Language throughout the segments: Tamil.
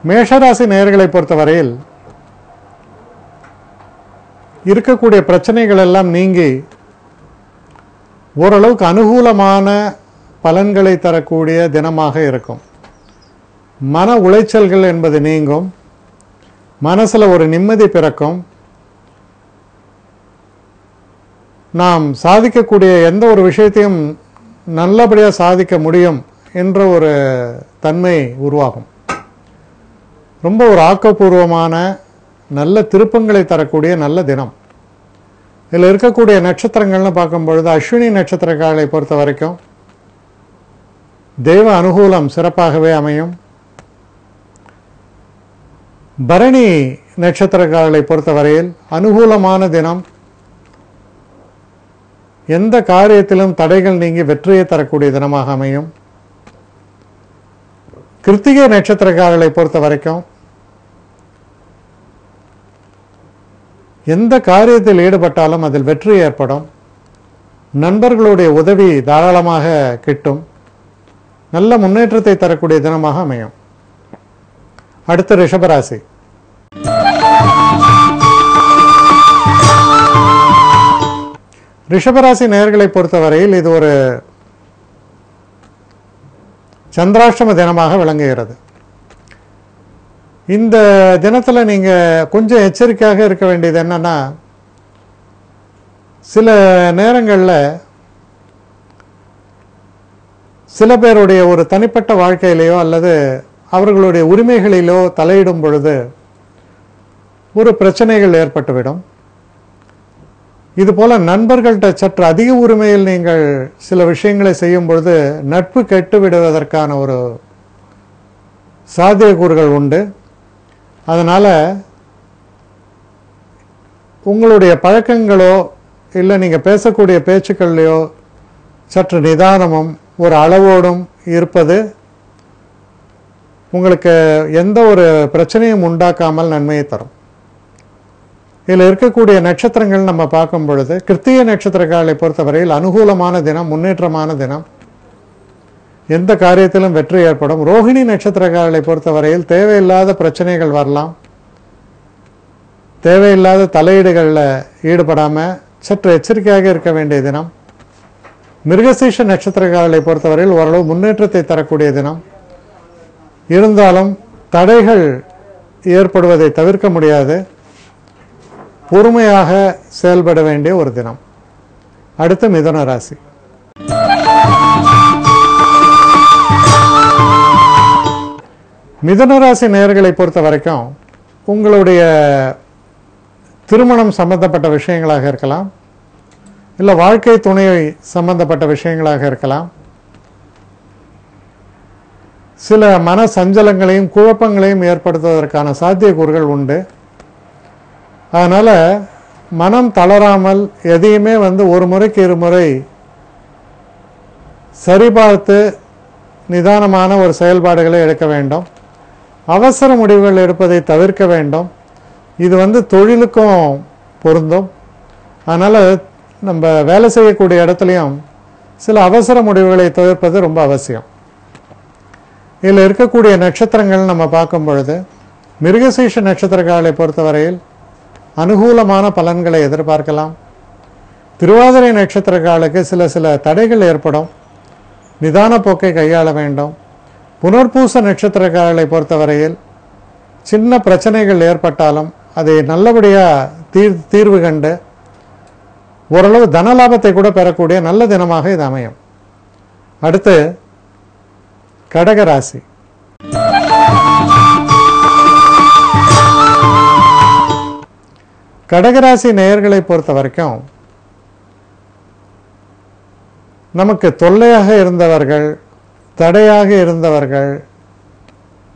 மேஷராசி நேயர்களை பொறுத்தவரையில் இருக்கக்கூடிய பிரச்சனைகள் எல்லாம் நீங்கி ஓரளவுக்கு அனுகூலமான பலன்களை தரக்கூடிய தினமாக இருக்கும். மன உளைச்சல்கள் என்பது நீங்கும். மனசில் ஒரு நிம்மதி பிறக்கும். நாம் சாதிக்கக்கூடிய எந்த ஒரு விஷயத்தையும் நல்லபடியாக சாதிக்க முடியும் என்ற ஒரு தன்மை உருவாகும். ரொம்ப ஒரு ஆக்கப்பூர்வமான நல்ல திருப்பங்களை தரக்கூடிய நல்ல தினம். இதில் இருக்கக்கூடிய நட்சத்திரங்கள்னு பார்க்கும் பொழுது அஸ்வினி நட்சத்திரக்காரர்களை பொறுத்த வரைக்கும் தெய்வ அனுகூலம் சிறப்பாகவே அமையும். பரணி நட்சத்திரக்காரர்களை பொறுத்தவரையில் அனுகூலமான தினம். எந்த காரியத்திலும் தடைகள் நீங்கி வெற்றியை தரக்கூடிய தினமாக அமையும். கிருத்திகை நட்சத்திரக்காரர்களை பொறுத்த வரைக்கும் எந்த காரியத்தில் ஈடுபட்டாலும் அதில் வெற்றி ஏற்படும். நண்பர்களுடைய உதவி தாராளமாக கிட்டும். நல்ல முன்னேற்றத்தை தரக்கூடிய தினமாக அமையும். அடுத்து ரிஷபராசி. ரிஷபராசி நேயர்களை பொறுத்தவரையில் இது ஒரு சந்திராஷ்டம தினமாக விளங்குகிறது. இந்த தினத்தில் நீங்கள் கொஞ்சம் எச்சரிக்கையாக இருக்க வேண்டியது என்னன்னா, சில நேரங்களில் சில பேருடைய ஒரு தனிப்பட்ட வாழ்க்கையிலேயோ அல்லது அவர்களுடைய உரிமைகளிலோ தலையிடும் பொழுது ஒரு பிரச்சனைகள் ஏற்பட்டுவிடும். இதுபோல நண்பர்கள்ட்ட சற்று அதிக உரிமையில் நீங்கள் சில விஷயங்களை செய்யும் பொழுது நட்பு கெட்டு விடுவதற்கான ஒரு சாத்தியக்கூறுகள் உண்டு. அதனால் உங்களுடைய பழக்கங்களோ இல்லை நீங்கள் பேசக்கூடிய பேச்சுக்கள்லையோ சற்று நிதானமும் ஒரு அளவோடும் இருப்பது உங்களுக்கு எந்த ஒரு பிரச்சனையும் உண்டாக்காமல் நன்மையை தரும். இதில் இருக்கக்கூடிய நட்சத்திரங்கள் நம்ம பார்க்கும் பொழுது கிருத்திகை நட்சத்திரக்காரர்களை பொறுத்தவரையில் அனுகூலமான தினம், முன்னேற்றமான தினம். எந்த காரியத்திலும் வெற்றி ஏற்படும். ரோஹிணி நட்சத்திரக்காரர்களை பொறுத்தவரையில் தேவையில்லாத பிரச்சனைகள் வரலாம். தேவையில்லாத தலையீடுகளில் ஈடுபடாமல் சற்று எச்சரிக்கையாக இருக்க வேண்டிய தினம். மிருகசீஷ நட்சத்திரக்காரர்களை பொறுத்தவரையில் ஓரளவு முன்னேற்றத்தை தரக்கூடிய தினம். இருந்தாலும் தடைகள் ஏற்படுவதை தவிர்க்க முடியாது. பொறுமையாக செயல்பட வேண்டிய ஒரு தினம். அடுத்து மிதுன ராசி. மிதுன ராசி நேயர்களை பொறுத்த வரைக்கும் உங்களுடைய திருமணம் சம்பந்தப்பட்ட விஷயங்களாக இருக்கலாம், இல்லை வாழ்க்கை துணை சம்பந்தப்பட்ட விஷயங்களாக இருக்கலாம். சில மன சஞ்சலங்களையும் குழப்பங்களையும் ஏற்படுத்துவதற்கான சாத்தியக்கூறுகள் உண்டு. அதனால் மனம் தளராமல் எதையுமே ஒரு முறைக்கு இருமுறை சரிபார்த்து நிதானமான ஒரு செயல்பாடுகளை எடுக்க வேண்டும். அவசர முடிவுகள் எடுப்பதை தவிர்க்க வேண்டும். இது தொழிலுக்கும் பொருந்தும். அதனால் நம்ம வேலை செய்யக்கூடிய இடத்துலையும் சில அவசர முடிவுகளை தவிர்ப்பது ரொம்ப அவசியம். இதில் இருக்கக்கூடிய நட்சத்திரங்கள் நம்ம பார்க்கும் பொழுது மிருகசீஷ நட்சத்திரக்காரர்களை பொறுத்தவரையில் அனுகூலமான பலன்களை எதிர்பார்க்கலாம். திருவாதிரை நட்சத்திரக்காரர்களுக்கு சில தடைகள் ஏற்படும். நிதான போக்கை கையாள வேண்டும். புனர்பூச நட்சத்திரக்காரர்களை பொறுத்தவரையில் சின்ன பிரச்சனைகள் ஏற்பட்டாலும் அதை நல்லபடியாக தீர்வு கண்டு ஓரளவு தனலாபத்தை கூட பெறக்கூடிய நல்ல தினமாக இது அமையும். அடுத்து கடகராசி. கடகராசி நேயர்களை பொறுத்த வரைக்கும் நமக்கு தொல்லையாக இருந்தவர்கள், தடையாக இருந்தவர்கள்,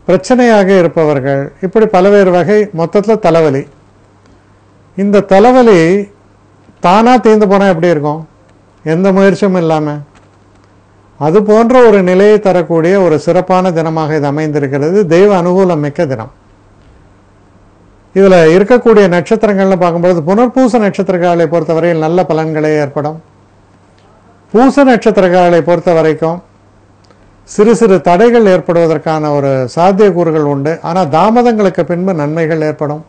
பிரச்சனையாக இருப்பவர்கள், இப்படி பல்வேறு வகை, மொத்தத்தில் தலைவலி. இந்த தலைவலி தானாக தீர்ந்து போனால் எப்படி இருக்கும்? எந்த முயற்சியும் இல்லாமல். அது போன்ற ஒரு நிலையை தரக்கூடிய ஒரு சிறப்பான தினமாக இது அமைந்திருக்கிறது. தெய்வ அனுகூலம் மிக்க தினம். இதில் இருக்கக்கூடிய நட்சத்திரங்கள்னு பார்க்கும்பொழுது புனர்பூச நட்சத்திரக்காரர்களை பொறுத்தவரையில் நல்ல பலன்களே ஏற்படும். பூச நட்சத்திரக்காரர்களை பொறுத்த வரைக்கும் சிறு சிறு தடைகள் ஏற்படுவதற்கான ஒரு சாத்தியக்கூறுகள் உண்டு. ஆனால் தாமதங்களுக்கு பின்பு நன்மைகள் ஏற்படும்.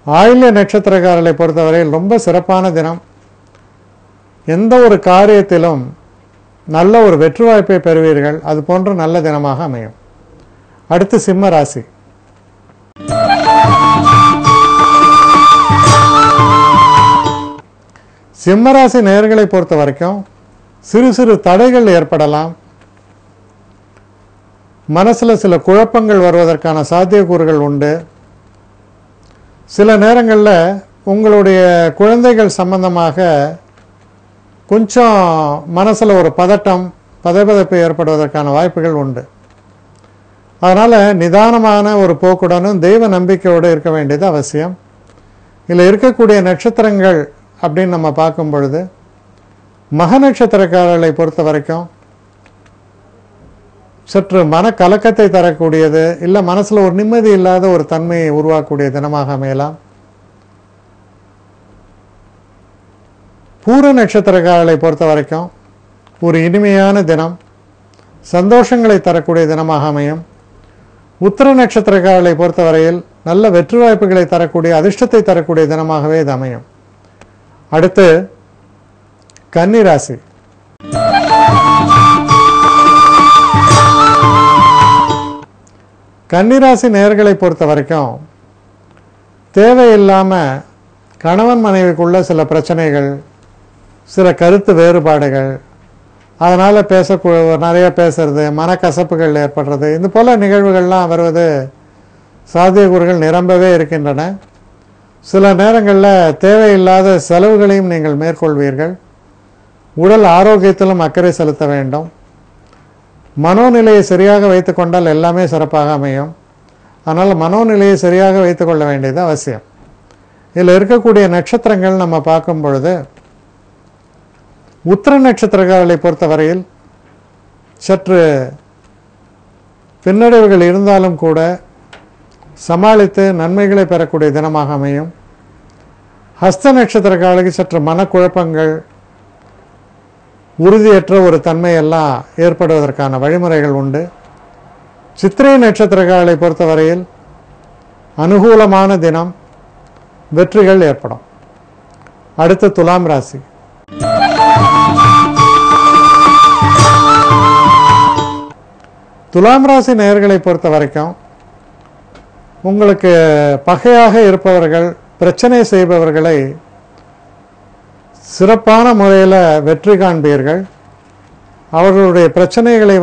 ஆயில்ய நட்சத்திரக்காரர்களை பொறுத்தவரையில் ரொம்ப சிறப்பான தினம். எந்த ஒரு காரியத்திலும் நல்ல ஒரு வெற்றி வாய்ப்பை பெறுவீர்கள். அது போன்ற நல்ல தினமாக அமையும். அடுத்து சிம்ம ராசி. சிம்மராசி நேயர்களை பொறுத்த வரைக்கும் சிறு சிறு தடைகள் ஏற்படலாம். மனசில் சில குழப்பங்கள் வருவதற்கான சாத்தியக்கூறுகள் உண்டு. சில நேரங்களில் உங்களுடைய குழந்தைகள் சம்பந்தமாக கொஞ்சம் மனசில் ஒரு பதப்பதப்பு ஏற்படுவதற்கான வாய்ப்புகள் உண்டு. அதனால் நிதானமான ஒரு போக்குடனும் தெய்வ நம்பிக்கையோடு இருக்க வேண்டியது அவசியம். இதில் இருக்கக்கூடிய நட்சத்திரங்கள் அப்படின்னு நம்ம பார்க்கும் பொழுது மக நட்சத்திரக்காரர்களை பொறுத்த வரைக்கும் சற்று மனக்கலக்கத்தை தரக்கூடியது, இல்லை மனசில் ஒரு நிம்மதி இல்லாத ஒரு தன்மையை உருவாக்கக்கூடிய தினமாக அமையலாம். பூர நட்சத்திரக்காரர்களை பொறுத்த வரைக்கும் ஒரு இனிமையான தினம், சந்தோஷங்களை தரக்கூடிய தினமாக அமையும். உத்திர நட்சத்திரக்காரர்களை பொறுத்தவரையில் நல்ல வெற்றி வாய்ப்புகளை தரக்கூடிய, அதிர்ஷ்டத்தை தரக்கூடிய தினமாகவே இது அமையும். அடுத்து கன்னி ராசி. கன்னிராசி நேயர்களை பொறுத்த வரைக்கும் தேவையில்லாமல் கணவன் மனைவிக்குள்ள சில பிரச்சனைகள், சில கருத்து வேறுபாடுகள், அதனால் நிறைய பேசுறது, மனக்கசப்புகள் ஏற்படுறது, இது போல நிகழ்வுகள்லாம் வருவது சாத்தியக்கூறுகள் நிரம்பவே இருக்கின்றன. சில நேரங்களில் தேவையில்லாத செலவுகளையும் நீங்கள் மேற்கொள்வீர்கள். உடல் ஆரோக்கியத்திலும் அக்கறை செலுத்த வேண்டும். மனோநிலையை சரியாக வைத்து கொண்டால் எல்லாமே சிறப்பாக அமையும். அதனால் மனோநிலையை சரியாக வைத்து கொள்ள வேண்டியது அவசியம். இதில் இருக்கக்கூடிய நட்சத்திரங்கள் நம்ம பார்க்கும் பொழுது உத்திர நட்சத்திரக்காரர்களை பொறுத்தவரையில் சற்று பின்னடைவுகள் இருந்தாலும் கூட சமாளித்து நன்மைகளை பெறக்கூடிய தினமாக அமையும். ஹஸ்த நட்சத்திரக்காரர்களுக்கு சற்று மனக்குழப்பங்கள், உறுதியற்ற ஒரு தன்மையெல்லாம் ஏற்படுவதற்கான வழிமுறைகள் உண்டு. சித்திரை நட்சத்திரக்காரர்களை பொறுத்தவரையில் அனுகூலமான தினம், வெற்றிகள் ஏற்படும். அடுத்து துலாம் ராசி. துலாம் ராசி நேயர்களை பொறுத்த வரைக்கும் உங்களுக்கு பகையாக இருப்பவர்கள், பிரச்சனை செய்பவர்களை சிறப்பான முறையில் வெற்றி காண்பீர்கள். அவர்களுடைய பிரச்சனைகளை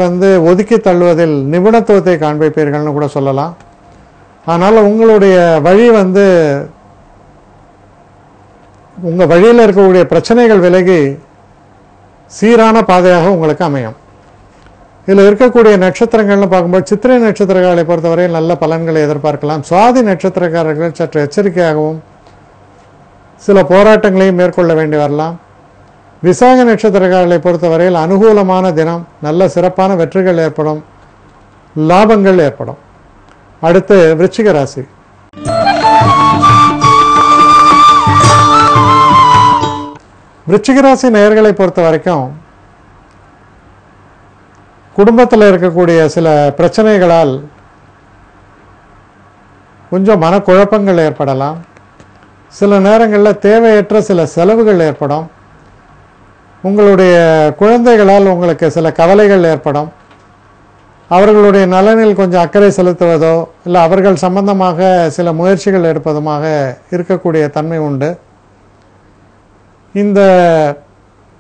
ஒதுக்கி தள்ளுவதில் நிபுணத்துவத்தை காண்பிப்பீர்கள்னு கூட சொல்லலாம். ஆனால் உங்களுடைய வழி உங்கள் வழியில் இருக்கக்கூடிய பிரச்சனைகள் விலகி சீரான பாதையாக உங்களுக்கு அமையும். இதில் இருக்கக்கூடிய நட்சத்திரங்கள்னு பார்க்கும்போது சித்திரை நட்சத்திரக்காரர்களை பொறுத்தவரையில் நல்ல பலன்களை எதிர்பார்க்கலாம். சுவாதி நட்சத்திரக்காரர்கள் சற்று எச்சரிக்கையாகவும் சில போராட்டங்களையும் மேற்கொள்ள வேண்டி வரலாம். விசாக நட்சத்திரக்காரர்களை பொறுத்தவரையில் அனுகூலமான தினம், நல்ல சிறப்பான வெற்றிகள் ஏற்படும், லாபங்கள் ஏற்படும். அடுத்து விருச்சிக ராசி. விருச்சிக ராசி நேயர்களை பொறுத்த வரைக்கும் குடும்பத்தில் இருக்கக்கூடிய சில பிரச்சனைகளால் கொஞ்சம் மனக்குழப்பங்கள் ஏற்படலாம். சில நேரங்களில் தேவையற்ற சில செலவுகள் ஏற்படும். உங்களுடைய குழந்தைகளால் உங்களுக்கு சில கவலைகள் ஏற்படும். அவர்களுடைய நலனில் கொஞ்சம் அக்கறை செலுத்துவதோ இல்லை அவர்கள் சம்பந்தமாக சில முயற்சிகள் எடுப்பதுமாக இருக்கக்கூடிய தன்மை உண்டு. இந்த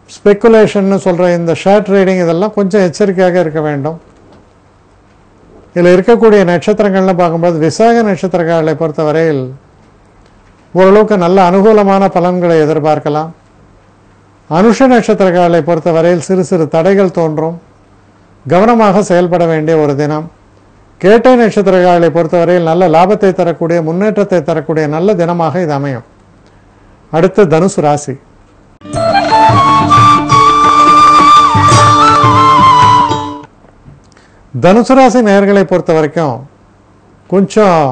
ஸ்பெக்குலேஷன்னு சொல்கிற இந்த ஷேர் ட்ரேடிங் இதெல்லாம் கொஞ்சம் எச்சரிக்கையாக இருக்க வேண்டும். இதில் இருக்கக்கூடிய நட்சத்திரங்கள்னு பார்க்கும்போது விசாக நட்சத்திரக்காரர்களை பொறுத்தவரையில் ஓரளவுக்கு நல்ல அனுகூலமான பலன்களை எதிர்பார்க்கலாம். அனுஷ நட்சத்திரக்காரர்களை பொறுத்தவரையில் சிறு சிறு தடைகள் தோன்றும், கவனமாக செயல்பட வேண்டிய ஒரு தினம். கேட்டை நட்சத்திரக்காரர்களை பொறுத்தவரையில் நல்ல லாபத்தை தரக்கூடிய, முன்னேற்றத்தை தரக்கூடிய நல்ல தினமாக இது அமையும். அடுத்து தனுசு ராசி. தனுசு ராசி நேயர்களை பொறுத்த வரைக்கும் கொஞ்சம்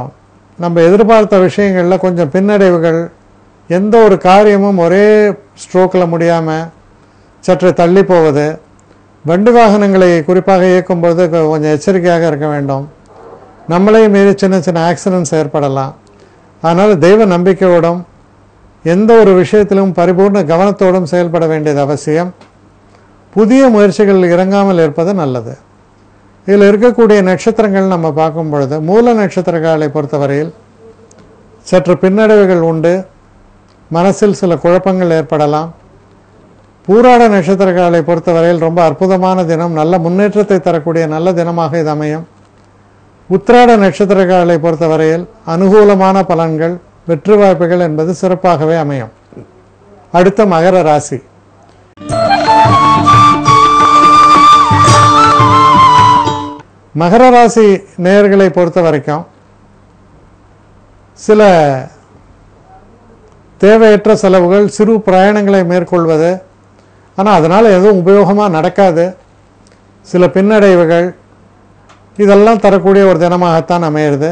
நம்ம எதிர்பார்த்த விஷயங்களில் கொஞ்சம் பின்னடைவுகள், எந்த ஒரு காரியமும் ஒரே ஸ்ட்ரோக்கில் முடியாமல் சற்று தள்ளி போவது, வண்டி வாகனங்களை குறிப்பாக இயக்கும் பொழுது கொஞ்சம் எச்சரிக்கையாக இருக்க வேண்டும். நம்மளையும் மீறி சின்ன சின்ன ஆக்சிடென்ட்ஸ் ஏற்படலாம். அதனால் தெய்வ நம்பிக்கையோடும் எந்த ஒரு விஷயத்திலும் பரிபூர்ண கவனத்தோடும் செயல்பட வேண்டியது அவசியம். புதிய முயற்சிகளில் இறங்காமல் இருப்பது நல்லது. இதில் இருக்கக்கூடிய நட்சத்திரங்கள் நம்ம பார்க்கும் பொழுது மூல நட்சத்திரங்களை பொறுத்தவரையில் சற்று பின்னடைவுகள் உண்டு. மனசில் சில குழப்பங்கள் ஏற்படலாம். பூராட நட்சத்திரங்களை பொறுத்தவரையில் ரொம்ப அற்புதமான தினம், நல்ல முன்னேற்றத்தை தரக்கூடிய நல்ல தினமாக இது அமையும். உத்திராட நட்சத்திரங்களை பொறுத்தவரையில் அனுகூலமான பலன்கள், வெற்றி வாய்ப்புகள் என்பது சிறப்பாகவே அமையும். அடுத்த மகர ராசி. மகர ராசி நேயர்களை பொறுத்த வரைக்கும் சில தேவையற்ற செலவுகள், சிறு பிரயாணங்களை மேற்கொள்வது, ஆனால் அதனால் எதுவும் உபயோகமாக நடக்காது, சில பின்னடைவுகள், இதெல்லாம் தரக்கூடிய ஒரு தினமாகத்தான் அமையிறது.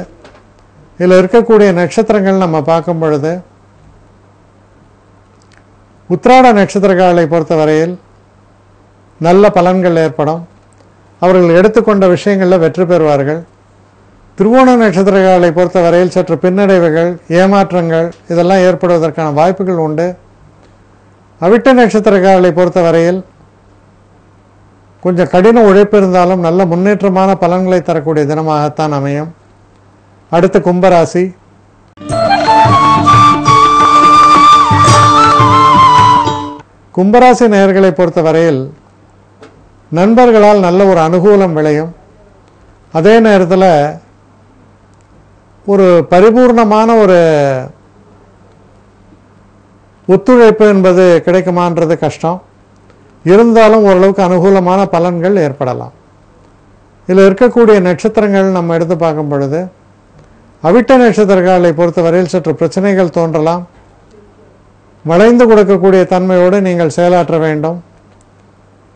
இதில் இருக்கக்கூடிய நட்சத்திரங்கள் நம்ம பார்க்கும் பொழுது உத்திராட நட்சத்திரங்களை பொறுத்தவரையில் நல்ல பலன்கள் ஏற்படும். அவர்கள் எடுத்துக்கொண்ட விஷயங்களில் வெற்றி பெறுவார்கள். திருவோண நட்சத்திரங்களை பொறுத்தவரையில் சற்று பின்னடைவுகள், ஏமாற்றங்கள் இதெல்லாம் ஏற்படுவதற்கான வாய்ப்புகள் உண்டு. அவிட்ட நட்சத்திரங்களை பொறுத்தவரையில் கொஞ்சம் கடின உழைப்பு இருந்தாலும் நல்ல முன்னேற்றமான பலன்களை தரக்கூடிய தினமாகத்தான் அமையும். அடுத்த கும்பராசி. கும்பராசி நேயர்களை பொறுத்தவரையில் நண்பர்களால் நல்ல ஒரு அனுகூலம் விளையும். அதே நேரத்தில் ஒரு பரிபூர்ணமான ஒரு ஒத்துழைப்பு என்பது கிடைக்குமான்றது கஷ்டம். இருந்தாலும் ஓரளவுக்கு அனுகூலமான பலன்கள் ஏற்படலாம். இதில் இருக்கக்கூடிய நட்சத்திரங்கள் நம்ம எடுத்து பார்க்கும் பொழுது அவிட்ட நட்சத்திரங்களை பொறுத்தவரையில் சற்று பிரச்சனைகள் தோன்றலாம். வளைந்து கொடுக்கக்கூடிய தன்மையோடு நீங்கள் செயலாற்ற வேண்டும்.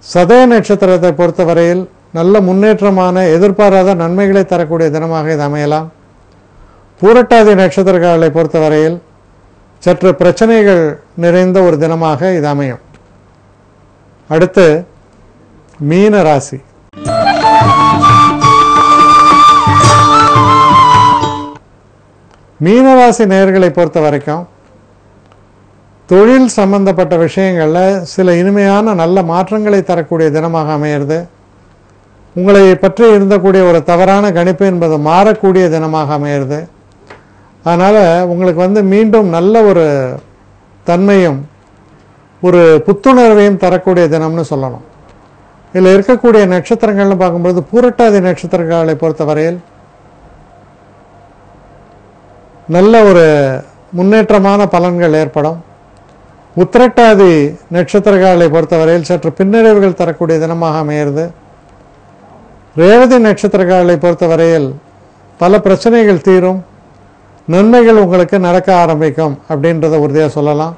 சதய நட்சத்திரத்தை பொறுத்தவரையில் நல்ல முன்னேற்றமான எதிர்பாராத நன்மைகளை தரக்கூடிய தினமாக இது அமையலாம். பூரட்டாதி நட்சத்திரங்களை பொறுத்தவரையில் சற்று பிரச்சனைகள் நிறைந்த ஒரு தினமாக இது அமையும். அடுத்து மீன ராசி. மீனராசி நேயர்களை பொறுத்த வரைக்கும் தொழில் சம்பந்தப்பட்ட விஷயங்களில் சில இனிமையான நல்ல மாற்றங்களை தரக்கூடிய தினமாக அமையிறது. உங்களை பற்றி இருந்தக்கூடிய ஒரு தவறான கணிப்பு என்பது மாறக்கூடிய தினமாக அமையிறது. அதனால் உங்களுக்கு மீண்டும் நல்ல ஒரு தன்மையும் ஒரு புத்துணர்வையும் தரக்கூடிய தினம்னு சொல்லணும். இதில் இருக்கக்கூடிய நட்சத்திரங்கள்னு பார்க்கும்போது பூரட்டாதி நட்சத்திரங்களை பொறுத்தவரையில் நல்ல ஒரு முன்னேற்றமான பலன்கள் ஏற்படும். உத்திரட்டாதி நட்சத்திரங்களை பொறுத்தவரையில் சற்று பின்னடைவுகள் தரக்கூடிய தினமாக அமையிறது. ரேவதி நட்சத்திரங்களை பொறுத்தவரையில் பல பிரச்சனைகள் தீரும், நன்மைகள் உங்களுக்கு நடக்க ஆரம்பிக்கும் அப்படின்றத உறுதியாக சொல்லலாம்.